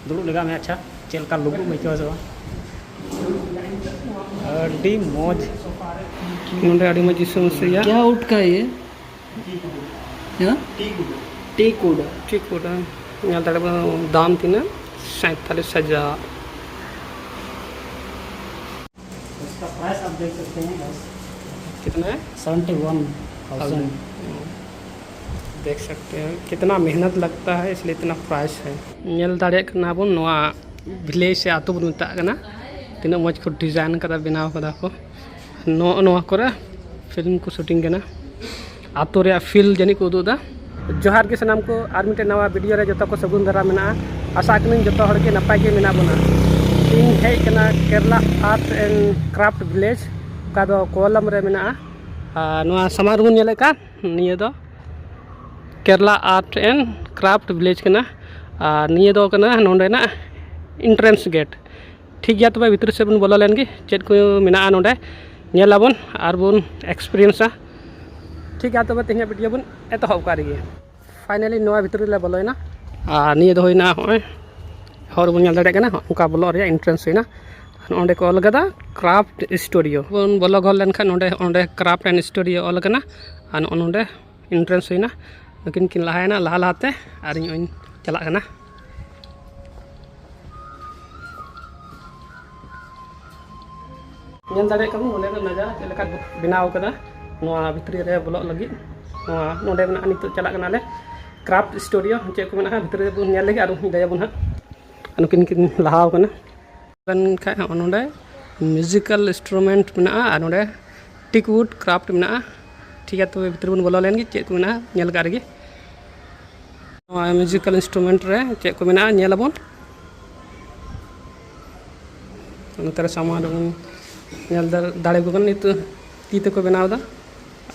दुड़ूब लगा में अच्छा चलका लुबू में क्या सब अड़ी मौज नोडे अड़ी मौज समस्या क्या उठ का ये टी कोड ठीक होता यहाँ दाड़े दाम तीना 47,000। इसका प्राइस आप देख सकते हैं कितना है? 71,000। देख सकते हैं कितना मेहनत लगता है, इसलिए इतना प्राइस है। नेल दाड़े कना बन नोआ विलेज से आतु बन मेता कना तीना मौज को डिजाइन कदा बनाव कदा को नोआ करे फिल्म को शूटिंग कना आतु रे फील जनी को उदुदा। जोहार के सनाम को आर मिटे नवा वीडियो रे जतो को सगुन दारा मेना आशा कनिन जतो हड़ के नपाय के मेना बना इन हेज कना Kerala art and craft village का दो कोलम रे मेना नोआ समारोह नेले का निये दो Kerala art and craft village कना निये दो कना नोंडे ना एंट्रेंस गेट ठीक गया। तब भीतर से बन बोला लेन की चेक को मेना नोंडे नेलाबन आर बन एक्सपीरियंस ठीक है। तब तेज वीडियो बन एतहब कारी फाइनली नवा भीतर ले बोलोना निये दो होइना होय हर बन नेल दाड़े कना उनका बोलो रे एंट्रेंस होइना ओंडे को अलगदा क्राफ्ट स्टूडियो बन बोलो गल लेन खान ओंडे क्राफ्ट एंड स्टूडियो अलगना आन ओंडे एंट्रेंस होइना लेकिन किन लहायना लहा लहाते आर इन चला कना नेल दाड़े कम ओंडे नजारा चलका बनाव कदा नोआ भितरी रे बोलो लगी नोआ नोंडे मेना नितो चला कना ले क्राफ्ट स्टूडियो चे को मेना भितरी रे बुन नेल लेगे आरो दया बुन हा अनुकिन किन लहाव कना कन खा ओंडे म्यूजिकल इंस्ट्रूमेंट मेना आ नोंडे टिकवुड क्राफ्ट मेना ठीक है। तो भितर बन बोलो लेन चे को मेना नेल का रे म्यूजिकल इंस्ट्रूमेंट रे चे को मेना नेलाबन नोतर सामान नेल दाड़े को नित ती ते को बनावदा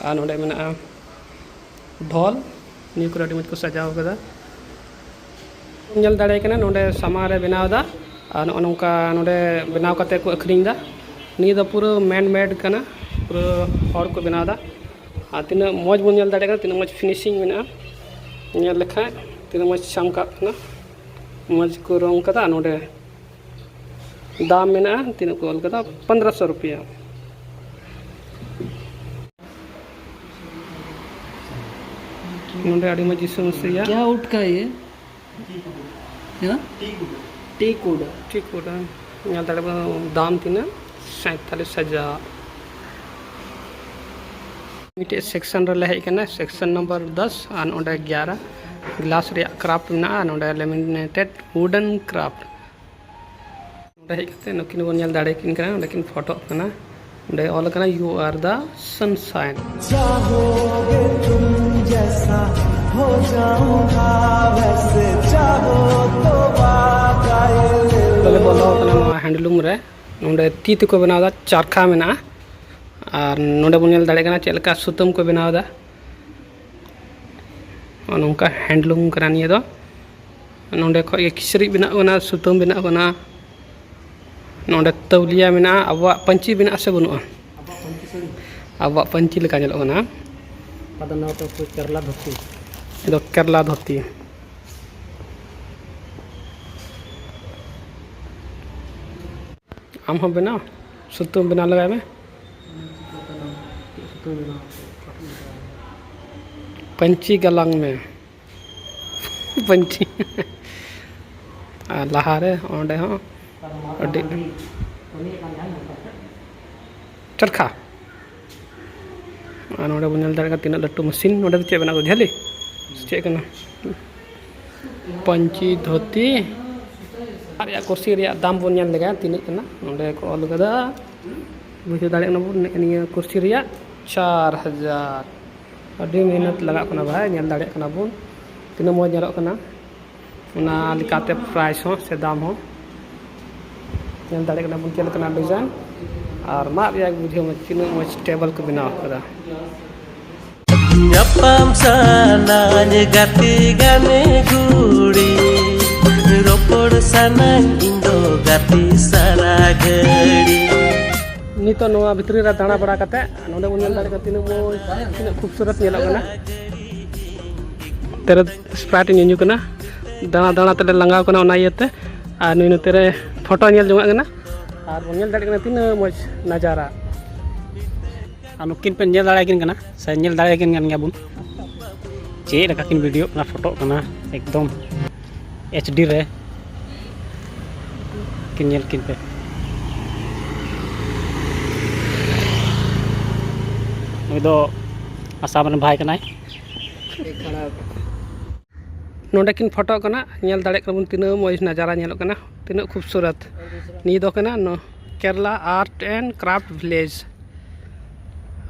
आ नोंडे मेना ढोल नियो को अडी मज को सजाव कदा नेल दाड़े कना नोंडे सामान रे बनावदा आ नोंका नोंडे बनाव कते को अखरिंदा नियो द पूरा मैन मेड कना पूरा हर को बनावदा आ तीना मौज बन नेल दाड़े कना तीना मौज फिनिशिंग मेना नेल लेखा तीना मौज चमका कना मौज को रंग कदा नोंडे दाम मेना तीना को ऑल कदा 1500 रुपया। नोंडे अड़ी मज समस्या क्या उठ का ये टी कोड ठीक होता नेल दाड़े दाम तीना 47,000। मिटे सेक्शन रे हेज कना सेक्शन नंबर 10 और ओंडे 11 ग्लास रे क्राफ्ट मेना नोंडे लेमिनेटेड वुडन क्राफ्ट ओंडे हेज कते नकिन बन नेल दाड़े किन कना लेकिन फोटो कना ओंडे ऑल कना यू आर द सनशाइन चाहोगे तुम जैसा हो जाऊंगा वैसे चाहो तो बोले बोलो कना हैंडलूम रे नोंडे ती ते को बनावदा चरखा मेना और नोंडे बन नेल दाड़े कना चेलका सुतम को बनावदा और नोंका हैंडलूम कना निये दो नोंडे खो किचरी बना बना सुतम बना बना नोंडे तौलिया मेना आवा पंची बना से बनुआ आवा पंची लेका जलो कना पदना तो केरला धोती दो केरला धोती आम हम बनाओ सुतम बना लगाए में पंची गलंग में पंची लहारे ओंडे हो चरखा नोडे बन नेल दाड़े का तीना लट्टू मशीन नोडे चे बना को झेली चे कना पंची धोती और या कुर्सी रे दाम बन नेल लगा तीना कना नोडे को ऑल कदा बुझे दाड़े ना बन निया कुर्सी रे 4,000 अड़ी मेहनत लगा कना भाई नेल दाड़े कना बन तीना मौज नेलो कना उना लिकाते प्राइस हो से दाम हो नेल दाड़े कना बन चल कना डिजाइन और मा या बुझे में तीना मौज टेबल को बनाव कदा nyapam sanang gati gane guri ropod sanang indo gati saragadi नितो नोआ भितरी रे दाणा बड़ा कते नोडे बन नेल दाड़े का तीना मौज तीना खूबसूरत नेलो कना तेरे स्प्राइट ᱧᱩ ᱠᱟᱱᱟ दाणा दाणा तले लंगाव कना ओना इयते और नुई नोते रे फोटो नेल जोंगा कना और बोन नेल दाड़े कना तीना मज नजारा और नुकिन पे नेल दाड़े किन कना से नेल दाड़े किन गन गया बुन चे लगा किन वीडियो ना फोटो कना एकदम HD रे किन नेल किन पे नुई दो आसाम भाई कनाय नोडे किन फोटो कना नेल दाड़े कना बुन तीना मज नजारा नेलो कना तीना खूबसूरत नी दो कना नो Kerala art and craft village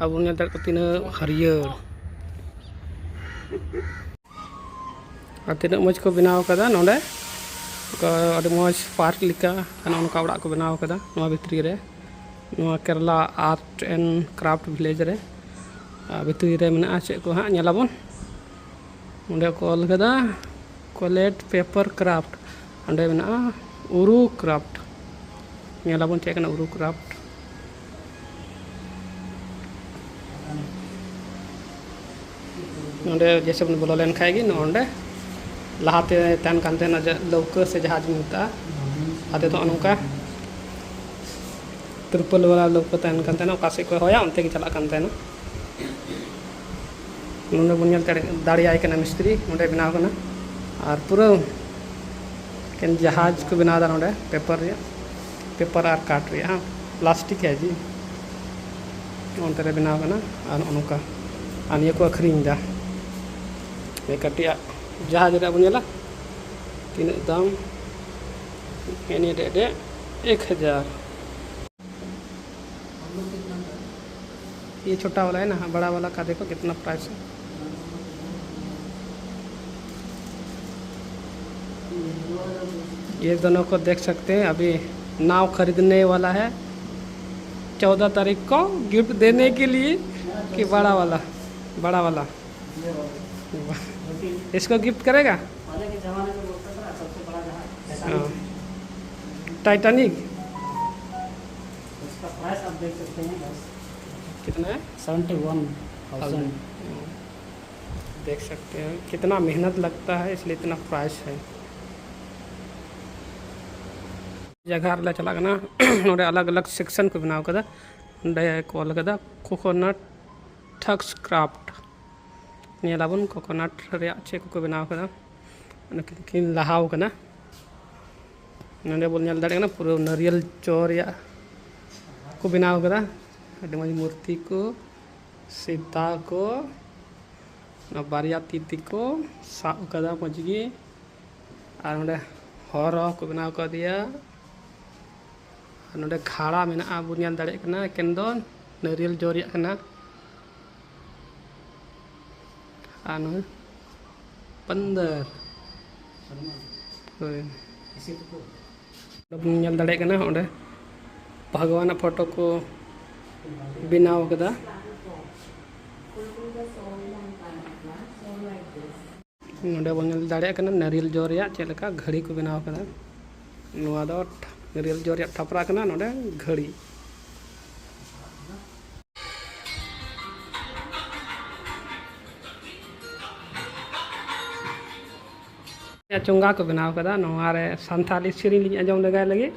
अब नेल दाड़े को तीना हरियर और तीना मज को बनाव कदा नोडे अरे मज पार्क लिका उनका ओड़ा को बनाव कदा नोआ भितरी रे नोआ Kerala art and craft village रे भितरी रे मेना चे को हाँ नेलाबन उन्हें कॉल कदा कोलेट पेपर क्राफ्ट अंडे मेना उरू क्राफ्ट नेलाबन चे कना उरू क्राफ्ट नोडे जैसे बन बोलो लेन खाएगी नोडे लहाते तन कांते ना लौका से जहाज मिलता आते तो अनुका त्रिपल वाला लौका तन कांते ना कासे को होया उनते की चला कांते ना नोडे बुनियल दाड़ी आए कना मिस्त्री नोडे बनाव कना और पूरा केन जहाज को बनाव दा नोडे पेपर और काट रे हां प्लास्टिक है जी उनते रे बनाव कना और अनुका और ये को अखरिंग दा ये कटिया जहाज रे बुनियला तीन दाम एनी दे 1000 ये छोटा वाला है ना बड़ा वाला का देखो कितना प्राइस है ये दोनों को देख सकते हैं अभी नाव खरीदने वाला है 14 तारीख को गिफ्ट देने के लिए कि बड़ा वाला इसको गिफ्ट करेगा टाइटैनिक इसका प्राइस आप देख सकते हैं बस कितना है 71,000 देख सकते हैं कितना मेहनत लगता है इसलिए इतना प्राइस है जगह ला चला ना नोडे अलग अलग सेक्शन को बनाव कदा नोडे कॉल कदा कोकोनट थक्स क्राफ्ट नेलाबन कोकोनट रे अच्छे को बनाव कदा किन लहाव कना नोडे बोल नेल दाड़े ना पूरा नारियल चोर या को बनाव कदा अभी मज मूर्ति को सीता को बारिया तीती को साब कदा मजगी और नोडे हर को बनाव कर दिया नोडे खाड़ा में बुनियाल दाड़े कना एकेन दो नारियल जोरिया कना और पंदर बुनियाल दाड़े कना ओंडे भगवान फोटो को बनाव कदा नोडे बुनियाल दाड़े कना नारियल जोरिया चेलका घड़ी को बनाव कदा नोआ दो नारियल जोरिया ठपरा कना नोडे घड़ी चुंगा को बनाव कदा नोआ रे संथाली सेरी लिंग आजम लगाय लगे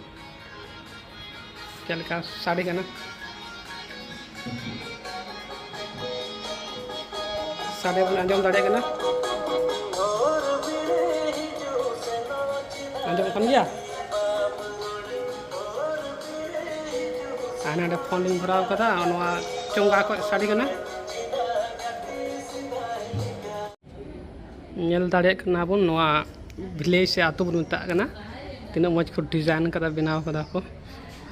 चलका साड़ी कना साड़ी बन आजम दाड़े कना आजम कन गया आना फोन लिंग भराव कदा नोआ चुंगा को साड़ी कना नेल दाड़े कना बुन नोआ विलेज से आतो बुन मेता कना तीना मज को डिजाइन कदा बनाव कदा को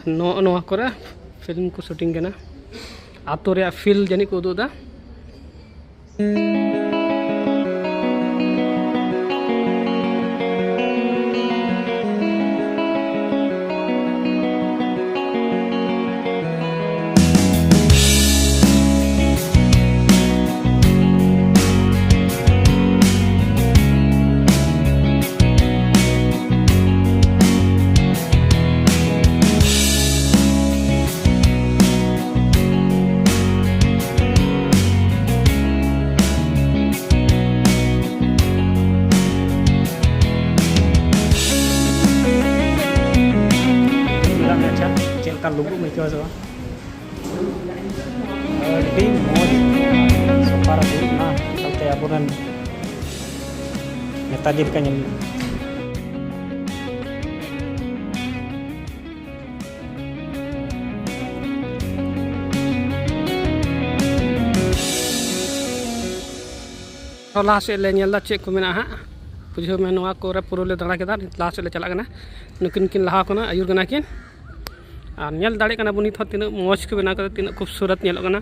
नोआ करे फिल्म को शूटिंग कना आतो रे फील जानी को उदुदा ᱞᱮᱠᱟ ᱞᱩᱵᱩᱜ ᱟᱹᱭᱠᱟᱹᱣᱟ ᱥᱮ ᱵᱟᱝ ᱟᱹᱰᱤ ᱢᱚᱡᱽ ᱥᱚᱯᱷᱟ ᱨᱮ ᱫᱩᱲᱩᱵ ᱮᱱᱟ ᱮᱠᱟᱞᱛᱮ ᱟᱵᱚᱨᱮᱱ ᱱᱮᱛᱟᱡᱤ ᱞᱮᱠᱟ ᱧᱮᱞ लाहा से ले नेल दा चेक को मेना हाँ बुझे में नवा को रे पूरा ले दाड़ा केदा लाहा से ले चला कना नुकिन किन लाहा कना आयुर कना किन और नेल दाड़े कना बुनी थो तिना मौज को बना कर तिना खूबसूरत नेल कना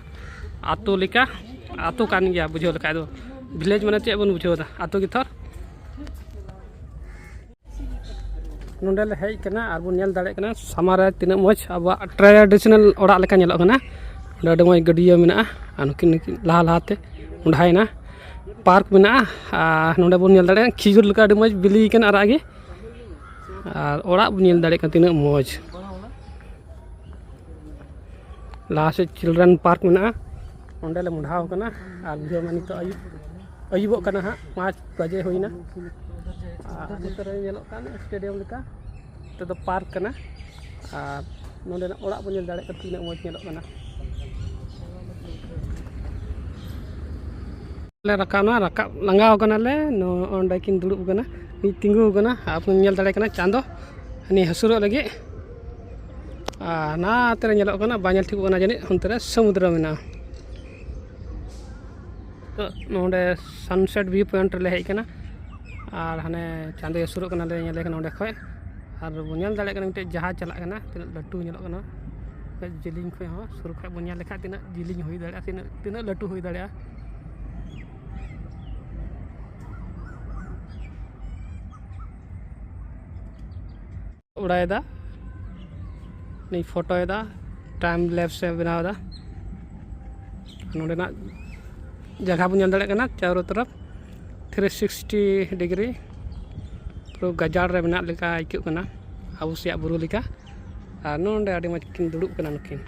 आतो लिका आतो कान गया बुझे लका दो विलेज माने चे बन बुझे दा आतो की थर नोंडे ले हेज कना और बन नेल दाड़े कना समारे तिना मौज अब ट्रेडिशनल ओड़ा लेका नेल कना डा मौज गडिया मेना नुकिन लाहा लाहाते उंडायना पार्क में नोडे बन नेल दाड़े खिजुर लेका अड़ी मौज बिली कन आरागे और ओड़ा बन नेल दाड़े तिना मौज लाहा से चिल्ड्रन पार्क में ओंडे ले मुंडाव कना और बुझे में नितो अयुबो कना हाँ 5 बजे होइना नितरे नेलो कान स्टेडियम लेका तो पार्क कना और नोडे ओड़ा बन नेल दाड़े तिना मौज नेलो कना ले रकाना रकाब लंगाव कना ले नो ओंडे किन दुड़ुब कना नि तिंगु कना आप नेल दाड़े कना चांदो नि हसुरो लगे ना तेरे नेलो कना बाñal ठीक कना जानि हंतरे समुद्र मेना तो नोडे सनसेट व्यू पॉइंट ले हेज कना और हाने चांदो हसुरो कना ले नेले कना ओंडे खय और नेल दाड़े कना मिटे जहाज चला कना तिना लट्टू नेलो कना जिलिंग खय हो सुर खय बन नेल लेखा तिना जिलिंग होई दाड़े तिना लट्टू होई दाड़े उड़ाएदा नहीं फोटोएदा टाइम लैप्स से बनावदा नोडेना जगह बन दाड़े कना चारों तरफ 360 डिग्री पूरा गजार रे बना लेका आइकु कना आबु से बुरु लेका और नोंडे आडी मज किन दुड़ुब कना नुकिन